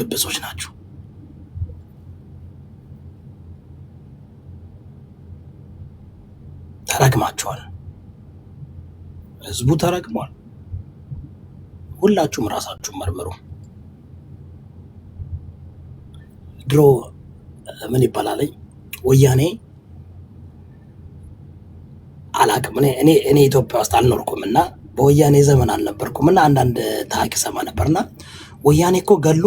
ግብጾች ናቸው። ተረግማቸዋል። ህዝቡ ተረግሟል። ሁላችሁም ራሳችሁን መርምሩ። ድሮ ምን ይባላል ወያኔ አላቅም እኔ ኢትዮጵያ ውስጥ አልኖርኩም እና በወያኔ ዘመን አልነበርኩም እና አንዳንድ ታሪክ ሰማ ነበርና ወያኔ እኮ ገሎ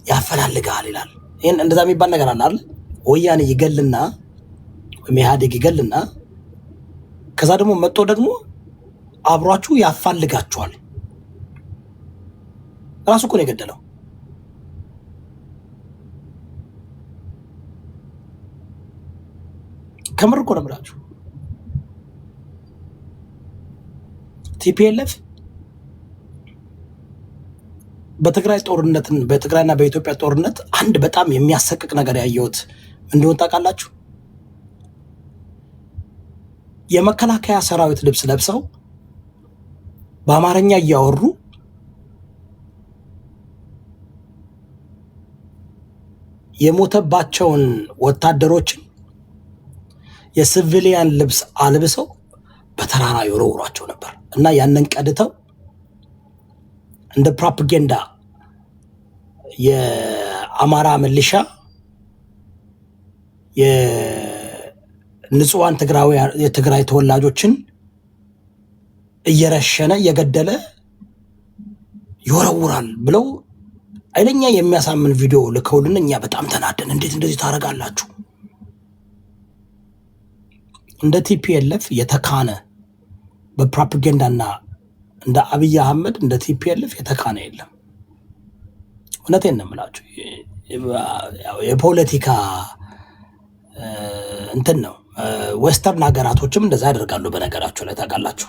ያፈላልጋል ይላል። ይሄን እንደዛ የሚባል ነገር አለ አይደል? ወያኔ ይገልና ወይም ኢህአዴግ ይገልና ከዛ ደግሞ መጥቶ ደግሞ አብሯችሁ ያፋልጋችኋል። ራሱ እኮ ነው የገደለው። ከምር እኮ ነው የምላችሁ። ቲፒኤልኤፍ በትግራይና በኢትዮጵያ ጦርነት አንድ በጣም የሚያሰቅቅ ነገር ያየሁት እንደሆነ ታውቃላችሁ? የመከላከያ ሰራዊት ልብስ ለብሰው በአማርኛ እያወሩ የሞተባቸውን ወታደሮችን የሲቪሊያን ልብስ አልብሰው በተራራ ይወረውሯቸው ነበር እና ያንን ቀድተው እንደ ፕሮፓጋንዳ የአማራ ሚሊሻ የንጹሃን የትግራይ ተወላጆችን እየረሸነ እየገደለ ይወረውራል ብለው አይለኛ የሚያሳምን ቪዲዮ ልከውልን እኛ በጣም ተናደን፣ እንዴት እንደዚህ ታደርጋላችሁ? እንደ ቲፒኤልኤፍ የተካነ በፕሮፓጋንዳና እንደ አብይ አህመድ እንደ ቲፒኤልኤፍ የተካነ የለም። እውነቴን ነው የምላችሁ። የፖለቲካ እንትን ነው። ዌስተርን ሀገራቶችም እንደዛ ያደርጋሉ። በነገራቸው ላይ ታውቃላችሁ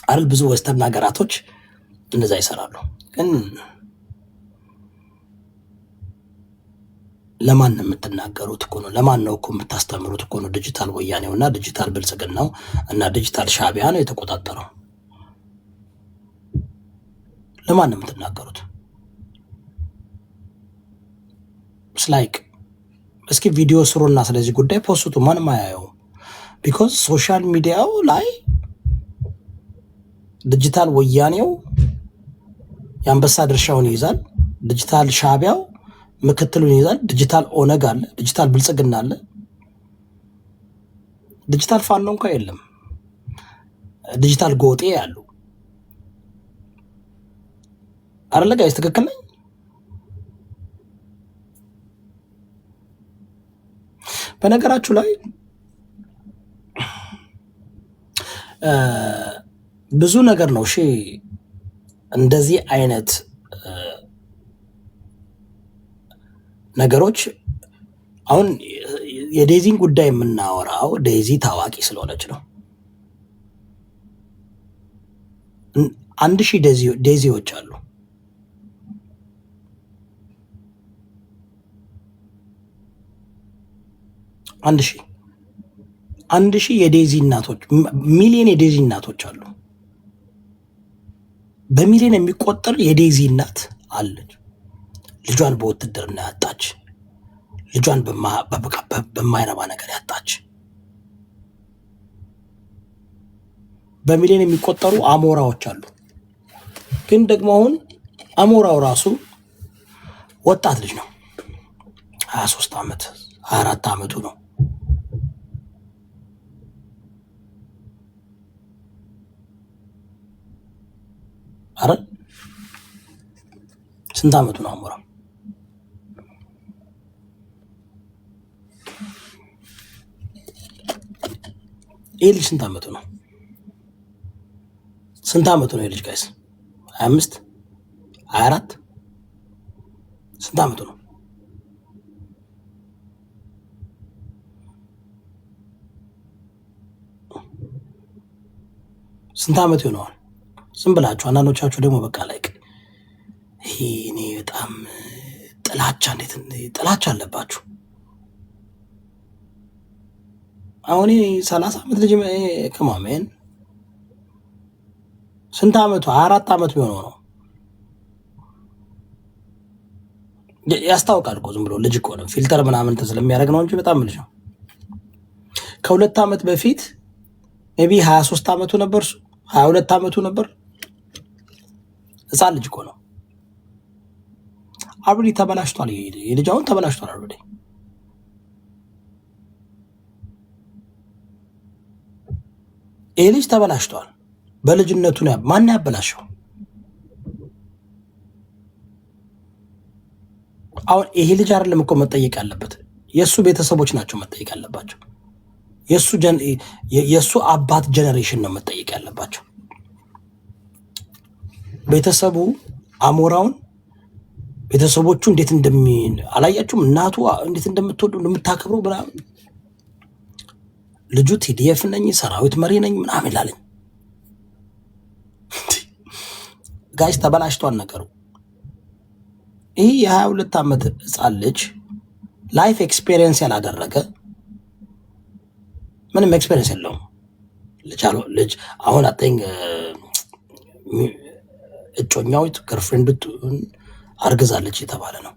አይደል? ብዙ ዌስተርን ሀገራቶች እንደዛ ይሰራሉ። ግን ለማን ነው የምትናገሩት እኮ ነው። ለማን ነው እኮ የምታስተምሩት እኮ ነው። ዲጂታል ወያኔውና ዲጂታል ብልጽግናው እና ዲጂታል ሻዕቢያ ነው የተቆጣጠረው። ለማን ነው የምትናገሩት? ስላይክ እስኪ ቪዲዮ ስሩና ስለዚህ ጉዳይ ፖስቱ። ማንም አያየው። ቢኮዝ ሶሻል ሚዲያው ላይ ዲጂታል ወያኔው የአንበሳ ድርሻውን ይይዛል። ዲጂታል ሻዕቢያው ምክትሉን ይይዛል። ዲጂታል ኦነግ አለ። ዲጂታል ብልጽግና አለ። ዲጂታል ፋኖ እንኳ የለም። ዲጂታል ጎጤ ያሉ አይደለ ጋይስ? ትክክል ነኝ? በነገራችሁ ላይ ብዙ ነገር ነው። እሺ እንደዚህ አይነት ነገሮች አሁን የዴዚን ጉዳይ የምናወራው ዴዚ ታዋቂ ስለሆነች ነው። 1000 ዴዚዎች አሉ። 1000 የዴዚ እናቶች፣ ሚሊዮን የዴዚ እናቶች አሉ። በሚሊዮን የሚቆጠር የዴዚ እናት አለች። ልጇን በውትድርና ያጣች፣ ልጇን በማይረባ ነገር ያጣች፣ በሚሊዮን የሚቆጠሩ አሞራዎች አሉ። ግን ደግሞ አሁን አሞራው ራሱ ወጣት ልጅ ነው። 23 ዓመት 24 ዓመቱ ነው። አረ ስንት ዓመቱ ነው አሞራው? ይህ ልጅ ስንት ዓመቱ ነው? ስንት ዓመቱ ነው የልጅ ጋይስ? 25 24 ስንት ዓመቱ ነው? ስንት ዓመቱ ይሆነዋል? ዝም ብላችሁ አንዳንዶቻችሁ ደግሞ በቃ ላይክ እኔ በጣም ጥላቻ አለባችሁ። አሁን 30 ዓመት ልጅ ከማመን ስንት ዓመቱ? 24 ዓመት ቢሆነው ነው። ያስታውቃል እኮ ዝም ብሎ ልጅ እኮ ነው ፊልተር ምናምን ስለሚያደርግ ነው እንጂ በጣም ልጅ ነው። ከ2 ዓመት በፊት ሜይ ቢ 23 ዓመቱ ነበር፣ 22 ዓመቱ ነበር። ህፃን ልጅ እኮ ነው። አብዲ ተበላሽቷል። የልጅ አሁን ተበላሽቷል። አብዲ ይሄ ልጅ ተበላሽቷል። በልጅነቱ ነው። ማን ያበላሸው? አሁን ይሄ ልጅ አይደለም እኮ መጠየቅ ያለበት፣ የእሱ ቤተሰቦች ናቸው መጠየቅ ያለባቸው። የእሱ አባት ጀኔሬሽን ነው መጠየቅ ያለባቸው። ቤተሰቡ አሞራውን ቤተሰቦቹ እንዴት አላያችሁም? እናቱ እንዴት እንደምትወዱ እንደምታከብረው ምናምን። ልጁ ቲዲኤፍ ነኝ ሰራዊት መሪ ነኝ ምናምን ይላለኝ። ጋይስ ተበላሽቷል ነገሩ። ይህ የ22 ዓመት ህፃን ልጅ ላይፍ ኤክስፔሪየንስ ያላደረገ ምንም ኤክስፔሪየንስ የለውም። ልጅ አሁን አጠኝ እጮኛው ገርፍሬንድ አርግዛለች የተባለ ነው።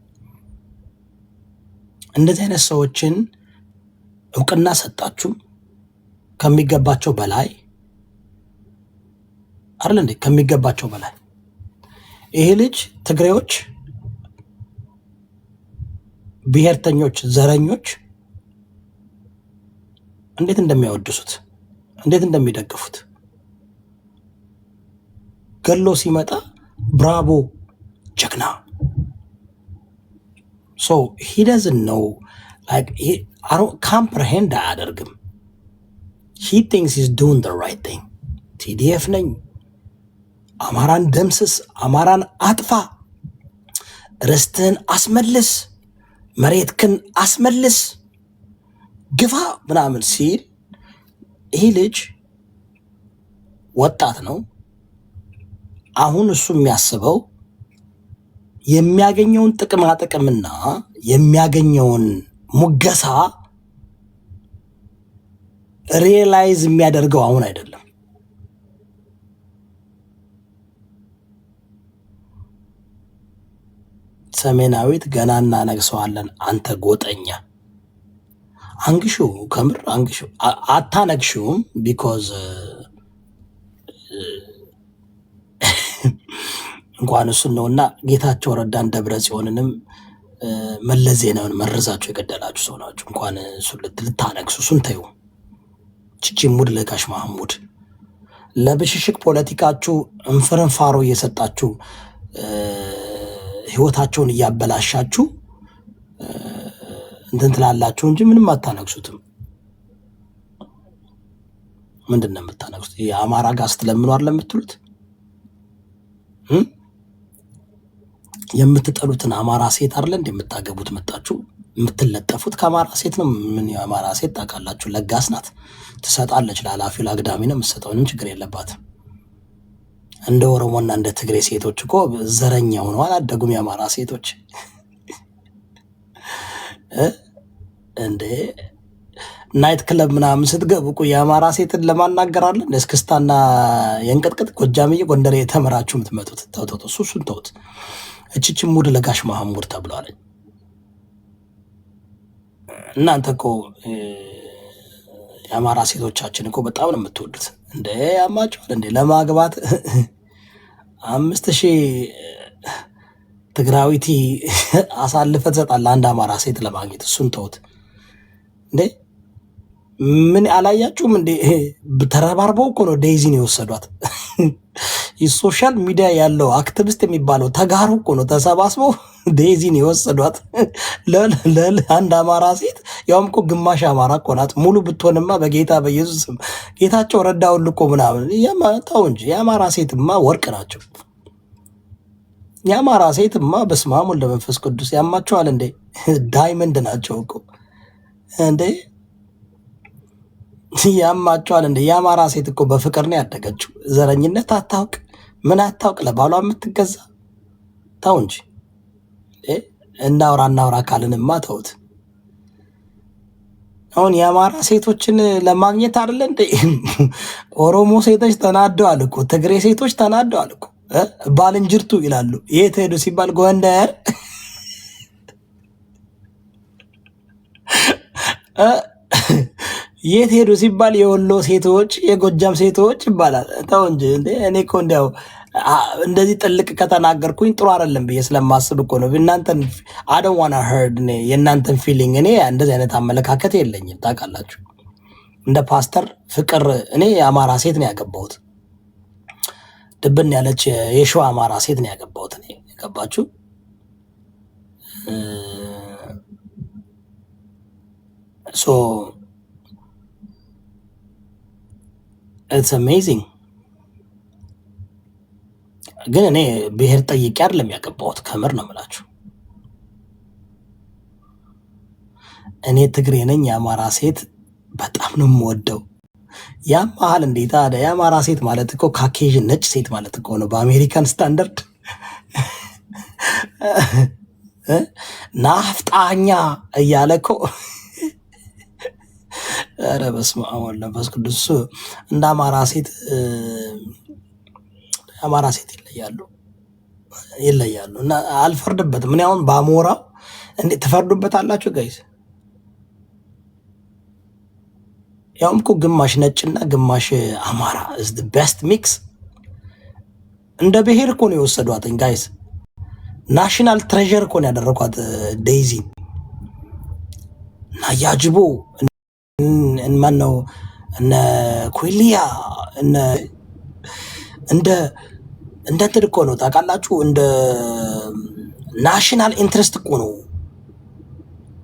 እንደዚህ አይነት ሰዎችን እውቅና ሰጣችሁ ከሚገባቸው በላይ አይደል እንዴ? ከሚገባቸው በላይ ይሄ ልጅ ትግሬዎች፣ ብሔርተኞች፣ ዘረኞች እንዴት እንደሚያወድሱት እንዴት እንደሚደግፉት ገሎ ሲመጣ ብራቮ ጀግና። ሶ ሂ ደዝንት ኖው ላይክ ካምፕሬሄንድ አያደርግም። ሂ ቲንክስ ሂዝ ዱዊንግ ዘ ራይት ቲንግ። ቲዲኤፍ ነኝ፣ አማራን ደምስስ፣ አማራን አጥፋ፣ ርስትህን አስመልስ፣ መሬትክን አስመልስ፣ ግፋ ምናምን ሲል ይህ ልጅ ወጣት ነው። አሁን እሱ የሚያስበው የሚያገኘውን ጥቅማጥቅምና የሚያገኘውን ሙገሳ ሪየላይዝ የሚያደርገው አሁን አይደለም። ሰሜናዊት ገና እናነግሰዋለን። አንተ ጎጠኛ አንግሹ፣ ከምር አንግሹ። አታነግሹም ቢኮዝ እንኳን እሱን ነውና ጌታቸው ረዳን ደብረ ጽዮንንም መለስ ዜናውን መርዛቸው የገደላችሁ ሰው ናችሁ። እንኳን እሱን ልታነግሱ፣ እሱን ተዩ። ቺቺ ሙድ ለጋሽ ማህሙድ ለብሽሽቅ ፖለቲካችሁ እንፍርንፋሮ እየሰጣችሁ ህይወታቸውን እያበላሻችሁ እንትን ትላላችሁ እንጂ ምንም አታነግሱትም። ምንድን ነው የምታነግሱት? የአማራ ጋር ስትለምኑ አይደል የምትሉት? የምትጠሉትን አማራ ሴት አይደል እንደምታገቡት መጣችሁ የምትለጠፉት ከአማራ ሴት ነው። ምን የአማራ ሴት ታውቃላችሁ? ለጋስ ናት፣ ትሰጣለች። ለኃላፊው ለአግዳሚ ነው የምትሰጠው። ምንም ችግር የለባትም። እንደ ኦሮሞና እንደ ትግሬ ሴቶች እኮ ዘረኛ ሆነው አላደጉም የአማራ ሴቶች። እንዴ ናይት ክለብ ምናምን ስትገቡ እኮ የአማራ ሴትን ለማናገራለን እስክስታና የእንቅጥቅጥ ጎጃምዬ ጎንደሬ የተመራችሁ የምትመጡት። ተውት፣ እሱን ተውት። እቺ ሙድ ለጋሽ ማህሙድ ተብሏለኝ። እናንተ እኮ የአማራ ሴቶቻችን እኮ በጣም ነው የምትወዱት። እንደ ያማቸዋል እንደ ለማግባት 5000 ትግራዊቲ አሳልፈ ትሰጣለህ አንድ አማራ ሴት ለማግኘት። እሱን ተውት። እንዴ ምን አላያችሁም እንዴ? ተረባርበው እኮ ነው ዴይዚን የወሰዷት። የሶሻል ሚዲያ ያለው አክቲቪስት የሚባለው ተጋሩ እኮ ነው ተሰባስበው ዴይዚን የወሰዷት አንድ አማራ ሴት። ያውም እኮ ግማሽ አማራ እኮ ናት። ሙሉ ብትሆንማ በጌታ በኢየሱስ ጌታቸው ረዳውን እኮ ምናምን ተው እንጂ። የአማራ ሴትማ ወርቅ ናቸው። የአማራ ሴትማ በስመ አብ ወወልድ ወመንፈስ ቅዱስ ያማቸዋል እንዴ? ዳይመንድ ናቸው እኮ እንዴ! ያማቸዋል እንዴ? የአማራ ሴት እኮ በፍቅር ነው ያደገችው። ዘረኝነት አታውቅ፣ ምን አታውቅ፣ ለባሏ የምትገዛ። ተው እንጂ እናውራ ካልንማ ተውት። አሁን የአማራ ሴቶችን ለማግኘት አይደለ እንዴ? ኦሮሞ ሴቶች ተናደዋል እኮ፣ ትግሬ ሴቶች ተናደዋል እኮ። ባልንጅርቱ ይላሉ። የት ሄዱ ሲባል ጎንደር የት ሄዱ ሲባል የወሎ ሴቶች የጎጃም ሴቶች ይባላል። ተው እንጂ እንዴ! እኔ እኮ እንዲያው እንደዚህ ጥልቅ ከተናገርኩኝ ጥሩ አይደለም ብዬ ስለማስብ እኮ ነው። እናንተን አይ ዶንት ዋና ሄርድ የእናንተን ፊሊንግ። እኔ እንደዚህ አይነት አመለካከት የለኝም ታውቃላችሁ። እንደ ፓስተር ፍቅር እኔ የአማራ ሴት ነው ያገባሁት። ድብን ያለች የሸዋ አማራ ሴት ነው ያገባሁት። እኔ ገባችሁ? ሶ ኢትስ አሜዚንግ። ግን እኔ ብሔር ጠይቄ አይደለም ያገባሁት፣ ከምር ነው የምላችሁ። እኔ ትግሬ ነኝ፣ የአማራ ሴት በጣም ነው የምወደው። ያም መሀል እንዴ ታዲያ የአማራ ሴት ማለት እኮ ካኬዥን ነጭ ሴት ማለት እኮ ነው በአሜሪካን ስታንዳርድ። ናፍጣኛ እያለ እኮ ኧረ በስመ አብ ወወልድ ወመንፈስ ቅዱስ። እንደ አማራ ሴት አማራ ሴት ይለያሉ እና አልፈርድበትም። እኔ አሁን በአሞራው እንዴ ትፈርዱበት አላችሁ ጋይስ? ያውም እኮ ግማሽ ነጭና ግማሽ አማራ is the best mix። እንደ ብሔር እኮ ነው የወሰዷትኝ ጋይስ። ናሽናል ትሬዠር እኮ ነው ያደረኳት ዴይዚ እና ያጅቦ ማን ነው እነ ኩሊያ እንደ እንትን እኮ ነው ታውቃላችሁ። እንደ ናሽናል ኢንትረስት እኮ ነው